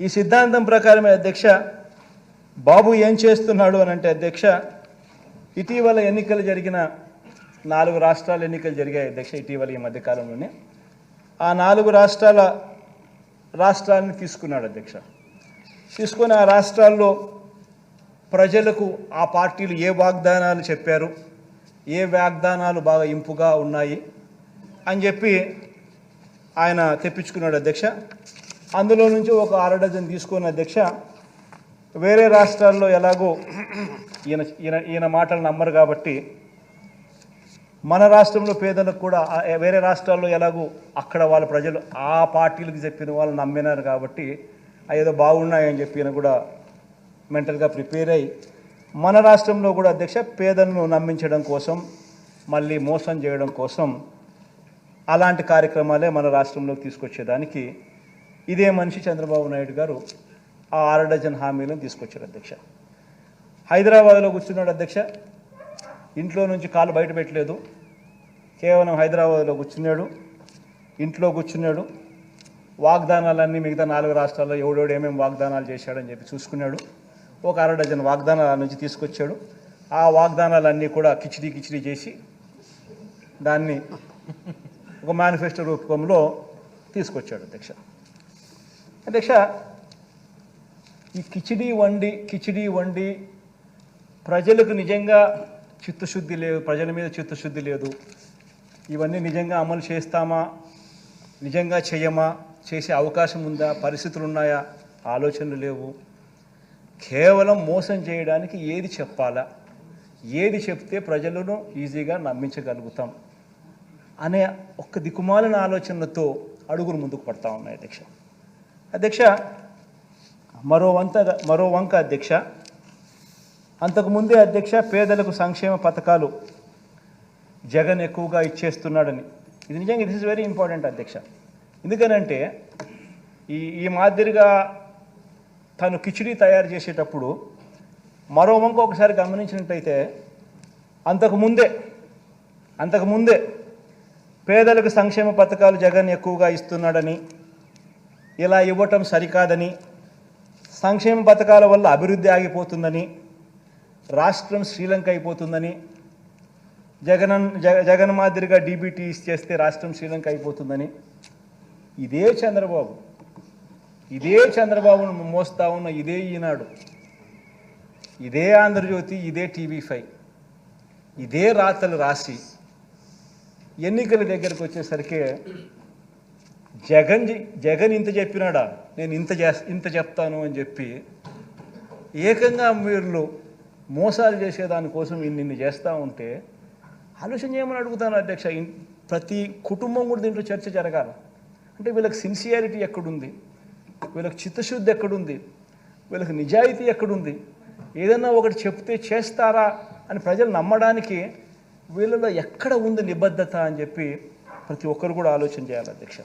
ఈ సిద్ధాంతం ప్రకారమే అధ్యక్ష బాబు ఏం చేస్తున్నాడు అని అంటే అధ్యక్ష, ఇటీవల ఎన్నికలు జరిగిన 4 రాష్ట్రాల ఎన్నికలు జరిగాయి అధ్యక్ష ఇటీవల ఈ మధ్యకాలంలోనే. ఆ 4 రాష్ట్రాలను తీసుకున్నాడు అధ్యక్ష. తీసుకొని ఆ రాష్ట్రాల్లో ప్రజలకు ఆ పార్టీలు ఏ వాగ్దానాలు చెప్పారు, ఏ వాగ్దానాలు బాగా ఇంపుగా ఉన్నాయి అని చెప్పి ఆయన తెప్పించుకున్నాడు అధ్యక్ష. అందులో నుంచి ఒక 6 డజన్ తీసుకున్న అధ్యక్ష. వేరే రాష్ట్రాల్లో ఎలాగో ఈయన మాటలు నమ్మరు కాబట్టి మన రాష్ట్రంలో పేదలకు కూడా వేరే రాష్ట్రాల్లో ఎలాగో అక్కడ వాళ్ళ ప్రజలు ఆ పార్టీలకు చెప్పిన వాళ్ళు నమ్మినారు కాబట్టి ఏదో బాగున్నాయని చెప్పి ఈయన కూడా మెంటల్గా ప్రిపేర్ అయ్యి మన రాష్ట్రంలో కూడా అధ్యక్ష పేదలను నమ్మించడం కోసం, మళ్ళీ మోసం చేయడం కోసం అలాంటి కార్యక్రమాలే మన రాష్ట్రంలోకి తీసుకొచ్చేదానికి ఇదే మనిషి చంద్రబాబు నాయుడు గారు ఆ 6 డజన్ హామీలను తీసుకొచ్చారు అధ్యక్ష. హైదరాబాద్లో కూర్చున్నాడు అధ్యక్ష. ఇంట్లో నుంచి కాలు బయట పెట్టలేదు. కేవలం హైదరాబాద్లో కూర్చున్నాడు, ఇంట్లో కూర్చున్నాడు. వాగ్దానాలన్నీ మిగతా 4 రాష్ట్రాల్లో ఎవడోడు ఏమేమి వాగ్దానాలు చేశాడని చెప్పి చూసుకున్నాడు. ఒక 6 డజన్ వాగ్దానాల నుంచి తీసుకొచ్చాడు. ఆ వాగ్దానాలన్నీ కూడా కిచిడీ చేసి దాన్ని ఒక మేనిఫెస్టో రూపంలో తీసుకొచ్చాడు అధ్యక్ష. అధ్యక్ష, ఈ కిచిడీ వండి ప్రజలకు నిజంగా చిత్తశుద్ధి లేదు, ప్రజల మీద చిత్తశుద్ధి లేదు. ఇవన్నీ నిజంగా అమలు చేస్తామా, నిజంగా చేయమా, చేసే అవకాశం ఉందా, పరిస్థితులు ఉన్నాయా, ఆలోచనలు లేవు. కేవలం మోసం చేయడానికి ఏది చెప్పాలా, ఏది చెప్తే ప్రజలను ఈజీగా నమ్మించగలుగుతాం అనే ఒక్క దిక్కుమాలిన ఆలోచనలతో అడుగులు ముందుకు పడతా ఉన్నాయి అధ్యక్ష. అధ్యక్ష, మరో వంక అధ్యక్ష, అంతకుముందే అధ్యక్ష పేదలకు సంక్షేమ పథకాలు జగన్ ఎక్కువగా ఇచ్చేస్తున్నాడని. ఇది నిజంగా దిస్ ఇస్ వెరీ ఇంపార్టెంట్ అధ్యక్ష. ఎందుకనంటే ఈ మాదిరిగా తను కిచిడీ తయారు చేసేటప్పుడు మరో వంక ఒకసారి గమనించినట్టయితే అంతకుముందే పేదలకు సంక్షేమ పథకాలు జగన్ ఎక్కువగా ఇస్తున్నాడని, ఇలా ఇవ్వటం సరికాదని, సంక్షేమ పథకాల వల్ల అభివృద్ధి ఆగిపోతుందని, రాష్ట్రం శ్రీలంక అయిపోతుందని, జగన్ మాదిరిగా డీబీటీ చేస్తే రాష్ట్రం శ్రీలంక అయిపోతుందని ఇదే చంద్రబాబును మోస్తా ఉన్న ఇదే ఈనాడు, ఇదే ఆంధ్రజ్యోతి, ఇదే టీవీ5 ఇదే రాతలు రాసి ఎన్నికల దగ్గరకు వచ్చేసరికి జగన్ ఇంత చెప్పినాడా, నేను ఇంత చెప్తాను అని చెప్పి ఏకంగా మీరు మోసాలు చేసేదానికోసం ఇన్ని చేస్తూ ఉంటే ఆలోచన చేయమని అడుగుతాను అధ్యక్ష. ప్రతి కుటుంబం కూడా దీంట్లో చర్చ జరగాలి. అంటే వీళ్ళకి సిన్సియారిటీ ఎక్కడుంది, వీళ్ళకి చిత్తశుద్ధి ఎక్కడుంది, వీళ్ళకి నిజాయితీ ఎక్కడుంది, ఏదన్నా ఒకటి చెప్తే చేస్తారా అని ప్రజలు నమ్మడానికి వీళ్ళలో ఎక్కడ ఉంది నిబద్ధత అని చెప్పి ప్రతి ఒక్కరు కూడా ఆలోచన చేయాలి అధ్యక్ష.